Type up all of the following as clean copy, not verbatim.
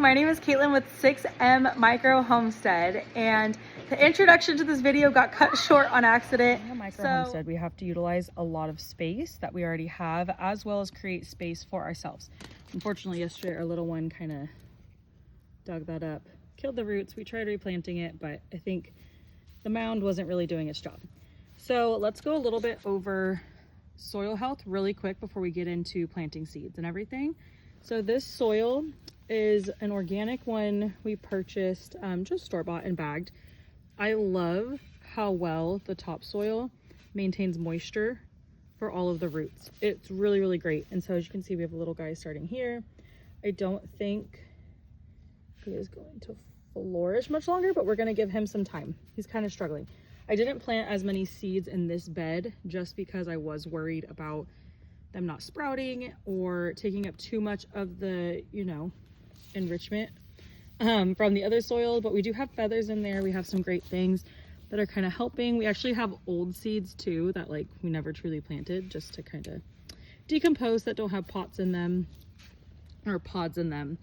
my name is Caitlin with 6M Micro Homestead, and the introduction to this video got cut short on accident. In a micro homestead, we have to utilize a lot of space that we already have, as well as create space for ourselves. Unfortunately, yesterday our little one kind of dug that up, killed the roots. We tried replanting it, but I think the mound wasn't really doing its job. So let's go a little bit over soil health really quick before we get into planting seeds and everything. So this soil is an organic one we purchased, just store-bought and bagged. I love how well the topsoil maintains moisture for all of the roots. It's really, really great. And so as you can see, we have a little guy starting here. I don't think he is going to flourish much longer, but we're gonna give him some time. He's kind of struggling. I didn't plant as many seeds in this bed just because I was worried about them not sprouting or taking up too much of the, enrichment from the other soil. But we do have feathers in there. We have some great things that are kind of helping. We actually have old seeds too that we never truly planted, just to kind of decompose, that don't have pots in them or pods in them.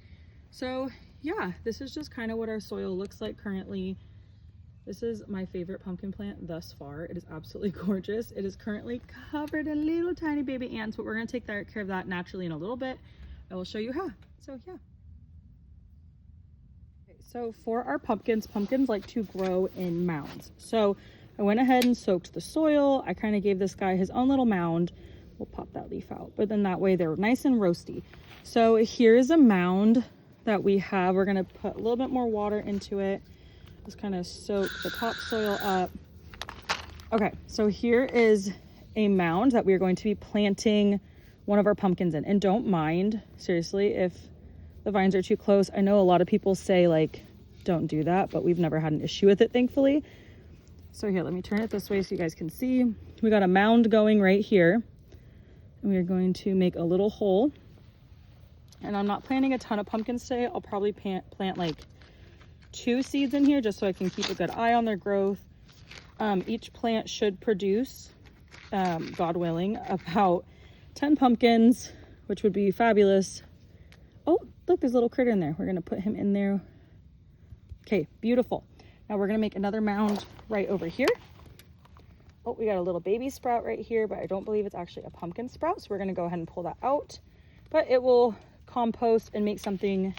So yeah, this is just kind of what our soil looks like currently. This is my favorite pumpkin plant thus far. It is absolutely gorgeous. It is currently covered in little tiny baby ants, but we're going to take care of that naturally in a little bit. I will show you how. So yeah. Okay, so for our pumpkins like to grow in mounds. So I went ahead and soaked the soil. I kind of gave this guy his own little mound. We'll pop that leaf out, but then that way they're nice and roasty. So here's a mound that we have. We're going to put a little bit more water into it. Just kind of soak the topsoil up. Okay, so here is a mound that we are going to be planting one of our pumpkins in. And don't mind, seriously, if the vines are too close. I know a lot of people say don't do that, but we've never had an issue with it, thankfully. So here, let me turn it this way so you guys can see. We got a mound going right here, and we are going to make a little hole. And I'm not planting a ton of pumpkins today. I'll probably plant 2 seeds in here just so I can keep a good eye on their growth. Each plant should produce, God willing, about 10 pumpkins, which would be fabulous. Oh, look, there's a little critter in there. We're going to put him in there. Okay, beautiful. Now we're going to make another mound right over here. Oh, we got a little baby sprout right here, but I don't believe it's actually a pumpkin sprout. So we're going to go ahead and pull that out. But it will compost and make something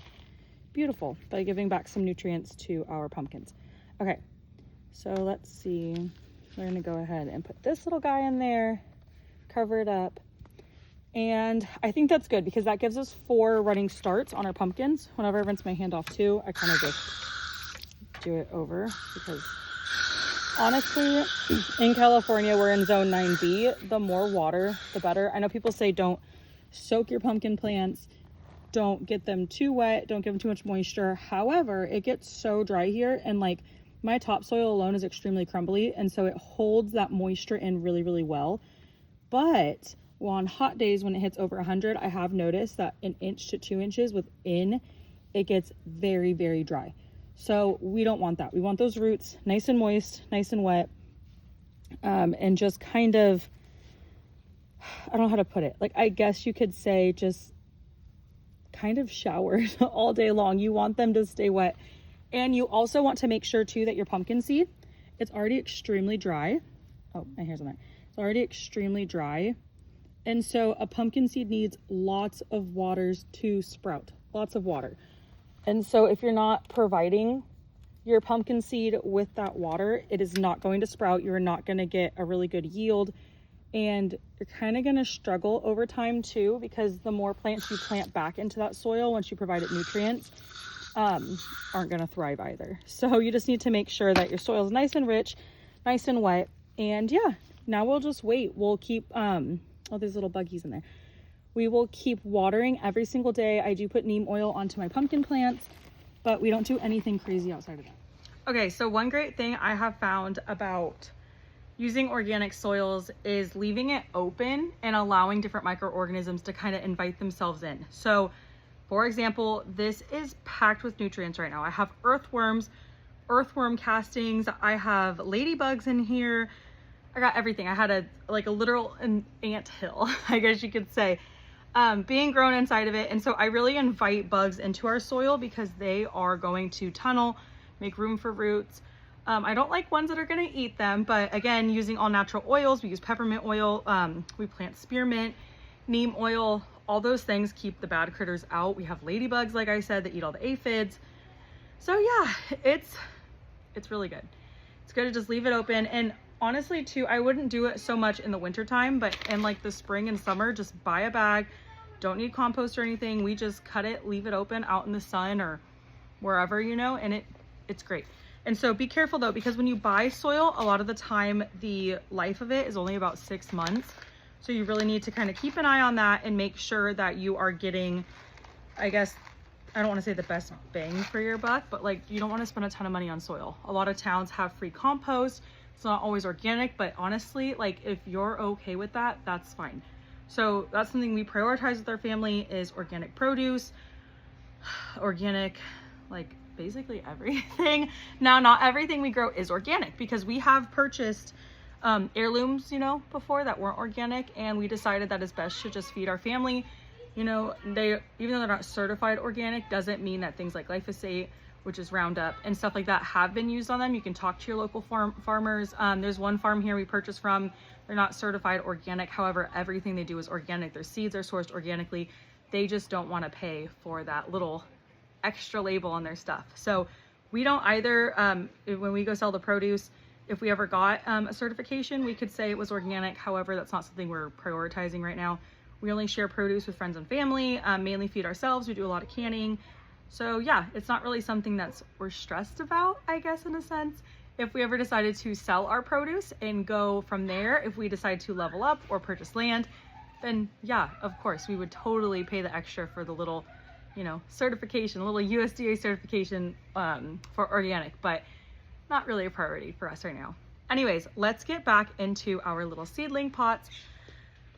beautiful by giving back some nutrients to our pumpkins. Okay, so let's see. We're gonna go ahead and put this little guy in there, cover it up. And I think that's good because that gives us 4 running starts on our pumpkins. Whenever I rinse my hand off too, I kind of just do it over because honestly, in California, we're in zone 9B. The more water, the better. I know people say don't soak your pumpkin plants. Don't get them too wet, don't give them too much moisture. However, it gets so dry here, and my topsoil alone is extremely crumbly, and so it holds that moisture in really, really well. But on hot days when it hits over 100, I have noticed that 1 inch to 2 inches within, it gets very, very dry. So we don't want that. We want those roots nice and moist, nice and wet, and just kind of, I don't know how to put it. I guess you could say just kind of showered all day long. You want them to stay wet. And you also want to make sure too that your pumpkin seed, it's already extremely dry. Oh, my hair's on there. It's already extremely dry. And so a pumpkin seed needs lots of waters to sprout, lots of water. And so if you're not providing your pumpkin seed with that water, it is not going to sprout. You're not going to get a really good yield. And you're kind of going to struggle over time too, because the more plants you plant back into that soil once you provide it nutrients, aren't going to thrive either. So you just need to make sure that your soil is nice and rich, nice and wet. And yeah, now we'll just wait. We'll keep, oh, there's little buggies in there. We will keep watering every single day. I do put neem oil onto my pumpkin plants, but we don't do anything crazy outside of that. Okay, so one great thing I have found about using organic soils is leaving it open and allowing different microorganisms to kind of invite themselves in. So for example, this is packed with nutrients right now. I have earthworms, earthworm castings. I have ladybugs in here. I got everything. I had a literal ant hill, I guess you could say. being grown inside of it. And so I really invite bugs into our soil because they are going to tunnel, make room for roots. I don't like ones that are going to eat them, but again, using all natural oils, we use peppermint oil, we plant spearmint, neem oil, all those things keep the bad critters out. We have ladybugs, like I said, that eat all the aphids. So yeah, it's really good. It's good to just leave it open. And honestly too, I wouldn't do it so much in the winter time, but in like the spring and summer, just buy a bag. Don't need compost or anything. We just cut it, leave it open out in the sun or wherever, you know, and it's great. And so be careful though, because when you buy soil, a lot of the time the life of it is only about 6 months. So you really need to kind of keep an eye on that and make sure that you are getting, I guess, I don't want to say the best bang for your buck, but like you don't want to spend a ton of money on soil. A lot of towns have free compost. It's not always organic, but honestly, like if you're okay with that, that's fine. So that's something we prioritize with our family is organic produce, organic, like basically everything. Now, not everything we grow is organic because we have purchased heirlooms, you know, before that weren't organic, and we decided that it's best to just feed our family. You know, even though they're not certified organic, doesn't mean that things like glyphosate, which is Roundup and stuff like that, have been used on them. You can talk to your local farmers. There's one farm here we purchased from. They're not certified organic. However, everything they do is organic. Their seeds are sourced organically. They just don't want to pay for that little extra label on their stuff. So we don't either. When we go sell the produce, if we ever got a certification, we could say it was organic. However, that's not something we're prioritizing right now. We only share produce with friends and family, mainly feed ourselves. We do a lot of canning. So yeah, it's not really something we're stressed about, I guess, in a sense. If we ever decided to sell our produce and go from there, if we decide to level up or purchase land, then yeah, of course, we would totally pay the extra for the little, you know, certification, a little USDA certification for organic, but not really a priority for us right now. Anyways, let's get back into our little seedling pots.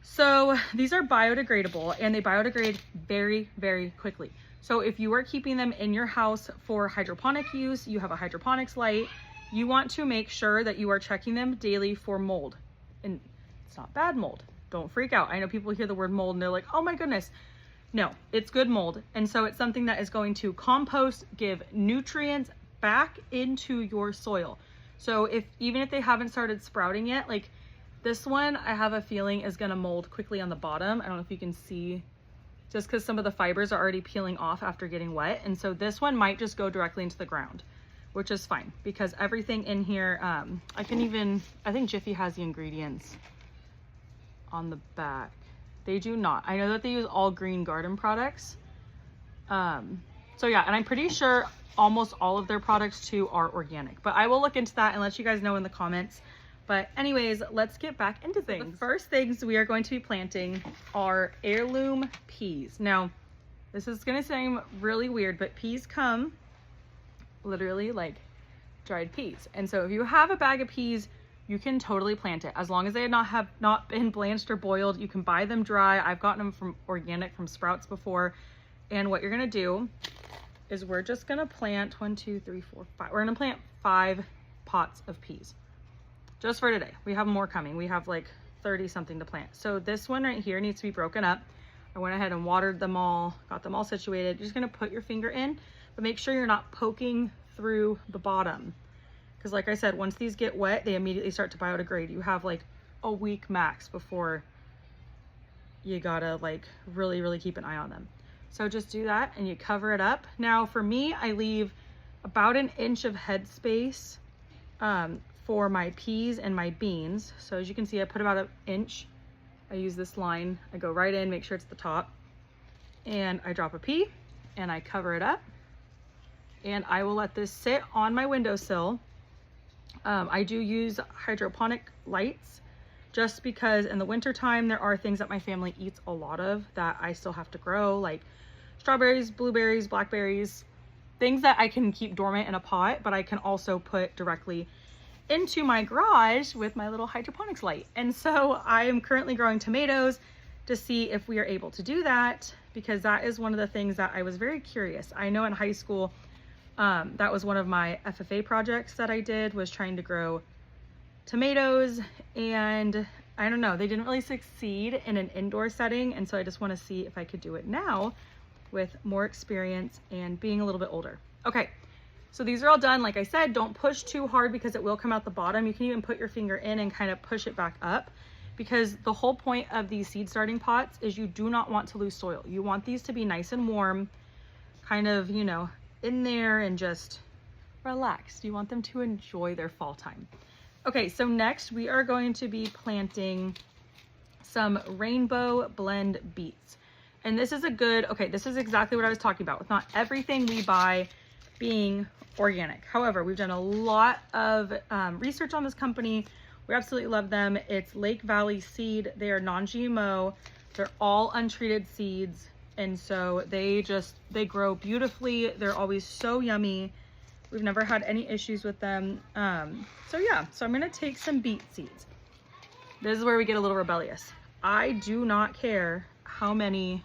So these are biodegradable and they biodegrade very, very quickly. So if you are keeping them in your house for hydroponic use, you have a hydroponics light, you want to make sure that you are checking them daily for mold. And it's not bad mold. Don't freak out. I know people hear the word mold and they're like, oh my goodness. No, it's good mold. And so it's something that is going to compost, give nutrients back into your soil. So even if they haven't started sprouting yet, like this one, I have a feeling is gonna mold quickly on the bottom. I don't know if you can see, just because some of the fibers are already peeling off after getting wet. And so this one might just go directly into the ground, which is fine because everything in here, I think Jiffy has the ingredients on the back. They do not. I know that they use all green garden products. So yeah, and I'm pretty sure almost all of their products too are organic, but I will look into that and let you guys know in the comments. But anyways, let's get back into things. So the first things we are going to be planting are heirloom peas. Now, this is gonna seem really weird, but peas come literally like dried peas. And so if you have a bag of peas, you can totally plant it. As long as they have not been blanched or boiled, you can buy them dry. I've gotten them from organic from Sprouts before. And what you're gonna do is we're just gonna plant 1, 2, 3, 4, 5. We're gonna plant 5 pots of peas just for today. We have more coming. We have like 30 something to plant. So this one right here needs to be broken up. I went ahead and watered them all, got them all situated. You're just gonna put your finger in, but make sure you're not poking through the bottom. Because like I said, once these get wet, they immediately start to biodegrade. You have like a week max before you gotta like really, really keep an eye on them. So just do that and you cover it up. Now for me, I leave about 1 inch of headspace for my peas and my beans. So as you can see, I put about 1 inch. I use this line, I go right in, make sure it's the top, and I drop a pea and I cover it up. And I will let this sit on my windowsill. I do use hydroponic lights just because in the winter time there are things that my family eats a lot of that I still have to grow, like strawberries, blueberries, blackberries, things that I can keep dormant in a pot, but I can also put directly into my garage with my little hydroponics light. And so I am currently growing tomatoes to see if we are able to do that, because that is one of the things that I was very curious. I know in high school, that was one of my FFA projects that I did, was trying to grow tomatoes, and I don't know, they didn't really succeed in an indoor setting. And so I just want to see if I could do it now with more experience and being a little bit older. Okay, so these are all done. Like I said, don't push too hard because it will come out the bottom. You can even put your finger in and kind of push it back up, because the whole point of these seed starting pots is you do not want to lose soil. You want these to be nice and warm, kind of, you know, in there and just relaxed. You want them to enjoy their fall time. Okay, so next we are going to be planting some rainbow blend beets. And this is a good, okay, this is exactly what I was talking about with not everything we buy being organic. However, we've done a lot of research on this company. We absolutely love them. It's Lake Valley Seed. They are non-GMO. They're all untreated seeds. And so they grow beautifully. They're always so yummy. We've never had any issues with them. So yeah, so I'm gonna take some beet seeds. This is where we get a little rebellious. I do not care how many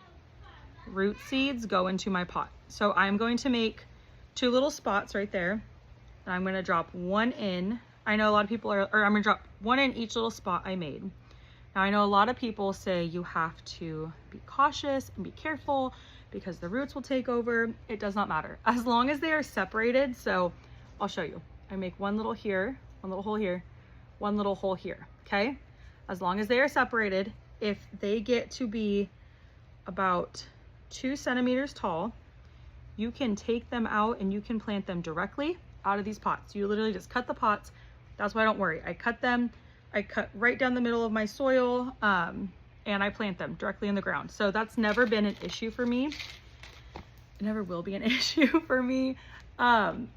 root seeds go into my pot. So I'm going to make 2 little spots right there. And I'm gonna drop 1 in. I know a lot of people are, or I'm gonna drop 1 in each little spot I made. Now I know a lot of people say you have to be cautious and be careful because the roots will take over. It does not matter as long as they are separated. So I'll show you. I make 1 little here, 1 little hole here, 1 little hole here, okay? As long as they are separated, if they get to be about 2 centimeters tall, you can take them out and you can plant them directly out of these pots. You literally just cut the pots. That's why I don't worry. I cut them, I cut right down the middle of my soil, and I plant them directly in the ground. So that's never been an issue for me. It never will be an issue for me.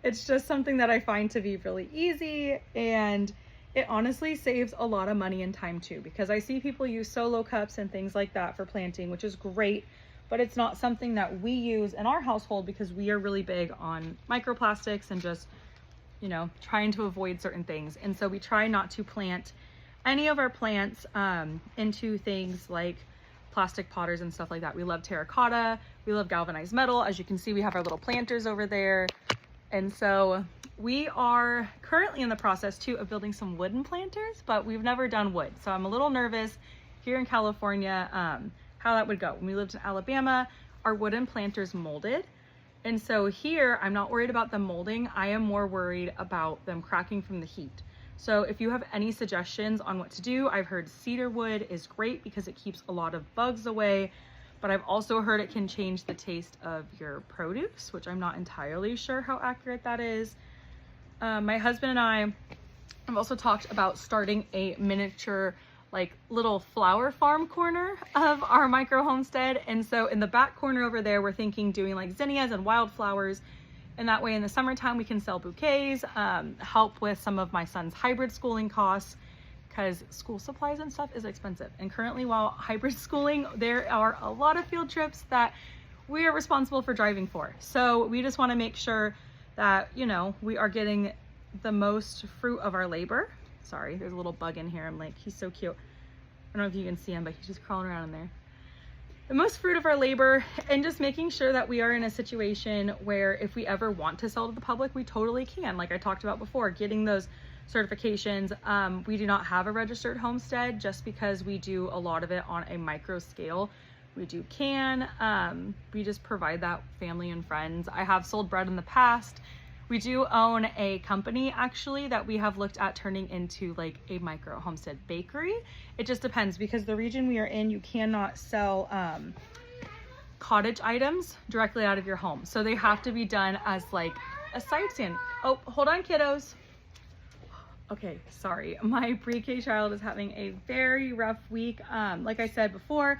It's just something that I find to be really easy, and it honestly saves a lot of money and time too, because I see people use solo cups and things like that for planting, which is great, but it's not something that we use in our household because we are really big on microplastics and just, you know, trying to avoid certain things. And so we try not to plant any of our plants into things like plastic potters and stuff like that. We love terracotta, we love galvanized metal. As you can see, we have our little planters over there. And so we are currently in the process too of building some wooden planters, but we've never done wood. So I'm a little nervous here in California how that would go. When we lived in Alabama, our wooden planters molded. And so here, I'm not worried about them molding. I am more worried about them cracking from the heat. So if you have any suggestions on what to do, I've heard cedar wood is great because it keeps a lot of bugs away, but I've also heard it can change the taste of your produce, which I'm not entirely sure how accurate that is. My husband and I have also talked about starting a miniature like little flower farm corner of our micro homestead. And so in the back corner over there, we're thinking doing like zinnias and wildflowers. And that way in the summertime, we can sell bouquets, help with some of my son's hybrid schooling costs, because school supplies and stuff is expensive. And currently, while hybrid schooling, there are a lot of field trips that we are responsible for driving for. So we just want to make sure that, you know, we are getting the most fruit of our labor. Sorry, there's a little bug in here. I'm like, he's so cute. I don't know if you can see him, but he's just crawling around in there. The most fruit of our labor, and just making sure that we are in a situation where if we ever want to sell to the public, we totally can. Like I talked about before, getting those certifications. We do not have a registered homestead just because we do a lot of it on a micro scale. We do we just provide that family and friends. I have sold bread in the past. We do own a company actually that we have looked at turning into like a micro homestead bakery. It just depends because the region we are in, you cannot sell cottage items directly out of your home. So they have to be done as like a side stand. Oh, hold on kiddos. Okay, sorry. My pre-K child is having a very rough week. Like I said before,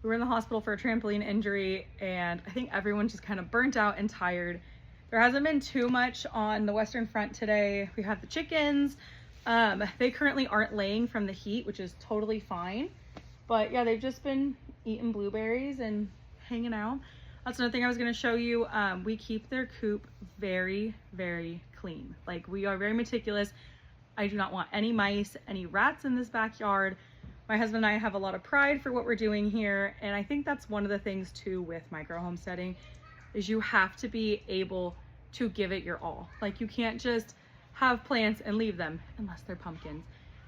we were in the hospital for a trampoline injury and I think everyone's just kind of burnt out and tired. There hasn't been too much on the Western Front today. We have the chickens. They currently aren't laying from the heat, which is totally fine. But yeah, they've just been eating blueberries and hanging out. That's another thing I was gonna show you. We keep their coop very, very clean. Like we are very meticulous. I do not want any mice, any rats in this backyard. My husband and I have a lot of pride for what we're doing here. And I think that's one of the things too with micro homesteading is you have to be able to give it your all. Like you can't just have plants and leave them unless they're pumpkins.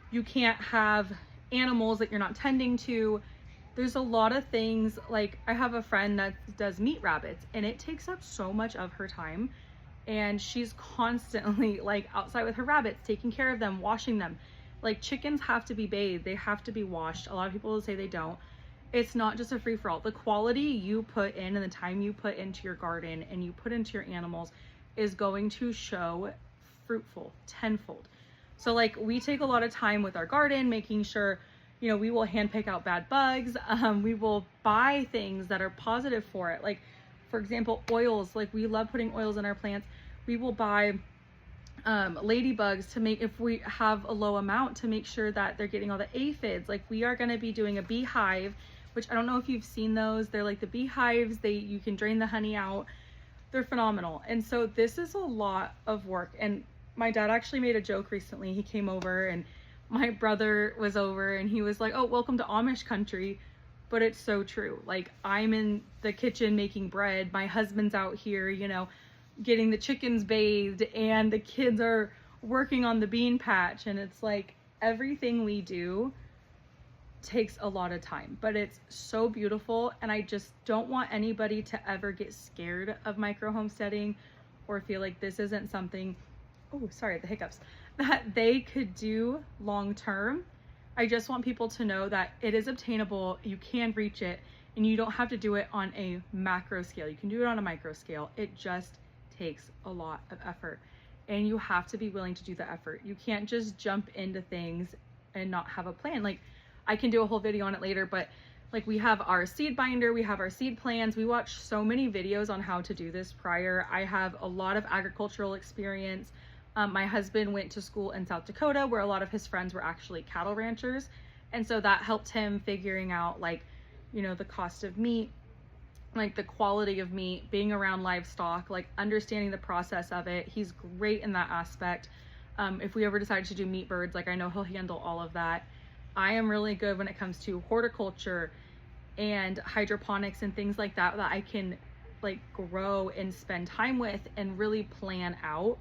You can't have animals that you're not tending to. There's a lot of things, like I have a friend that does meat rabbits, and it takes up so much of her time, and she's constantly like outside with her rabbits, taking care of them, washing them. Like chickens have to be bathed, they have to be washed. A lot of people will say they don't. It's not just a free-for-all. The quality you put in and the time you put into your garden and you put into your animals is going to show fruitful tenfold. So like we take a lot of time with our garden, making sure, you know, we will hand pick out bad bugs. We will buy things that are positive for it. Like for example, oils. Like we love putting oils in our plants. We will buy ladybugs to make, if we have a low amount, to make sure that they're getting all the aphids. Like we are going to be doing a beehive, which I don't know if you've seen those. They're like the beehives. You can drain the honey out. They're phenomenal. And so this is a lot of work. And my dad actually made a joke recently. He came over and my brother was over and he was like, oh, welcome to Amish country. But it's so true. Like I'm in the kitchen making bread. My husband's out here, you know, getting the chickens bathed, and the kids are working on the bean patch. And it's like everything we do takes a lot of time, but it's so beautiful. And I just don't want anybody to ever get scared of micro homesteading or feel like this isn't something, oh sorry, the hiccups, that they could do long term. I just want people to know that it is obtainable, you can reach it, and you don't have to do it on a macro scale. You can do it on a micro scale. It just takes a lot of effort, and you have to be willing to do the effort. You can't just jump into things and not have a plan. Like I can do a whole video on it later, but like we have our seed binder, we have our seed plans. We watch so many videos on how to do this prior. I have a lot of agricultural experience. My husband went to school in South Dakota where a lot of his friends were actually cattle ranchers. And so that helped him figuring out, like, you know, the cost of meat, like the quality of meat, being around livestock, like understanding the process of it. He's great in that aspect. If we ever decide to do meat birds, like I know he'll handle all of that. I am really good when it comes to horticulture and hydroponics and things like that, that I can like grow and spend time with and really plan out.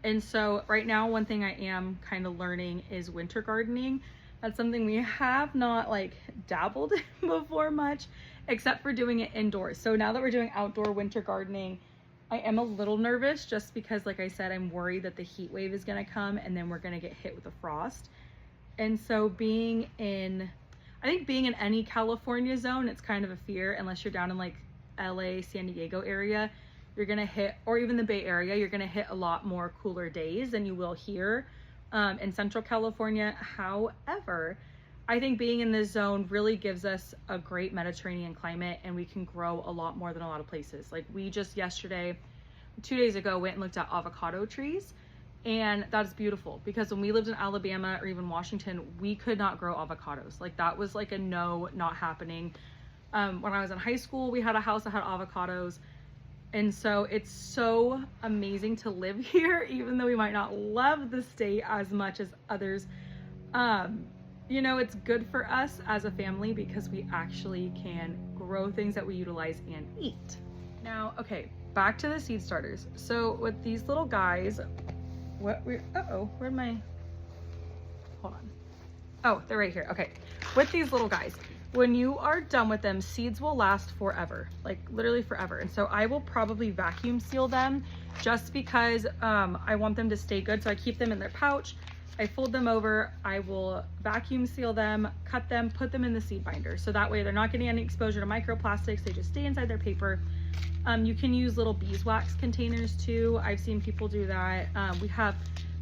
And so right now, one thing I am kind of learning is winter gardening. That's something we have not like dabbled in before much, except for doing it indoors. So now that we're doing outdoor winter gardening, I am a little nervous just because, like I said, I'm worried that the heat wave is gonna come and then we're gonna get hit with a frost. And so I think being in any California zone, it's kind of a fear unless you're down in like LA, San Diego area. You're gonna hit, or even the Bay Area, you're gonna hit a lot more cooler days than you will here in Central California. However, I think being in this zone really gives us a great Mediterranean climate, and we can grow a lot more than a lot of places. Like we just 2 days ago, went and looked at avocado trees, and that's beautiful because when we lived in Alabama or even Washington, we could not grow avocados. Like that was like a no, not happening. When I was in high school, we had a house that had avocados. And so it's so amazing to live here, even though we might not love the state as much as others. You know, it's good for us as a family because we actually can grow things that we utilize and eat. Now, okay, back to the seed starters. So with these little guys, hold on. Oh, they're right here. Okay, with these little guys, when you are done with them, seeds will last forever, like literally forever. And so I will probably vacuum seal them just because I want them to stay good. So I keep them in their pouch. I fold them over. I will vacuum seal them, cut them, put them in the seed binder. So that way they're not getting any exposure to microplastics. They just stay inside their paper. You can use little beeswax containers too. I've seen people do that. We have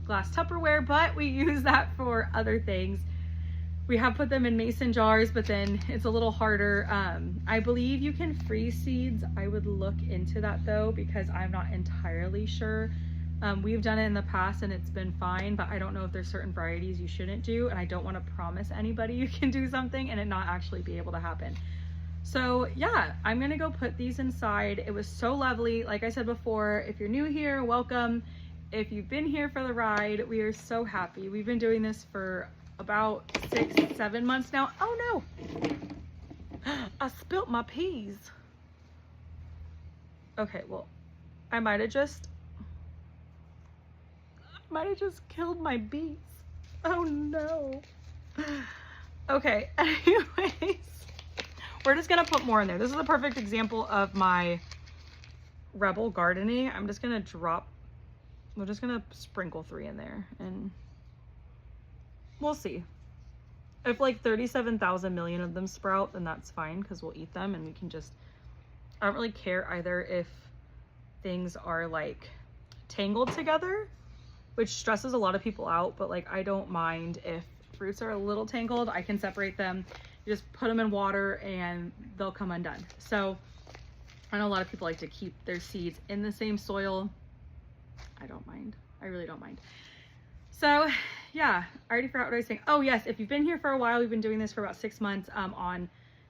glass Tupperware, but we use that for other things. We have put them in mason jars, but then it's a little harder. I believe you can freeze seeds. I would look into that though, because I'm not entirely sure. We've done it in the past and it's been fine, but I don't know if there's certain varieties you shouldn't do. And I don't want to promise anybody you can do something and it not actually be able to happen. So yeah, I'm gonna go put these inside. It was so lovely. Like I said before, if you're new here, welcome. If you've been here for the ride, we are so happy. We've been doing this for about 6-7 months now. Oh no, I spilt my peas. Okay, well, I might have just killed my beets. Oh no. Okay, anyways, we're just gonna put more in there. This is a perfect example of my rebel gardening. I'm just gonna we're just gonna sprinkle 3 in there and we'll see. If like 37,000 million of them sprout, then that's fine because we'll eat them and we can just, I don't really care either if things are like tangled together, which stresses a lot of people out, but like I don't mind if fruits are a little tangled. I can separate them. You just put them in water and they'll come undone. So I know a lot of people like to keep their seeds in the same soil. I don't mind. I really don't mind. So yeah, I already forgot what I was saying. Oh yes, if you've been here for a while, we've been doing this for about 6 months on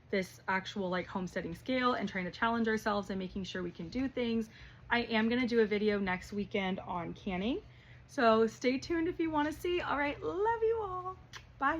this actual like homesteading scale and trying to challenge ourselves and making sure we can do things. I am gonna do a video next weekend on canning. So stay tuned if you wanna see. All right, love you all. Bye.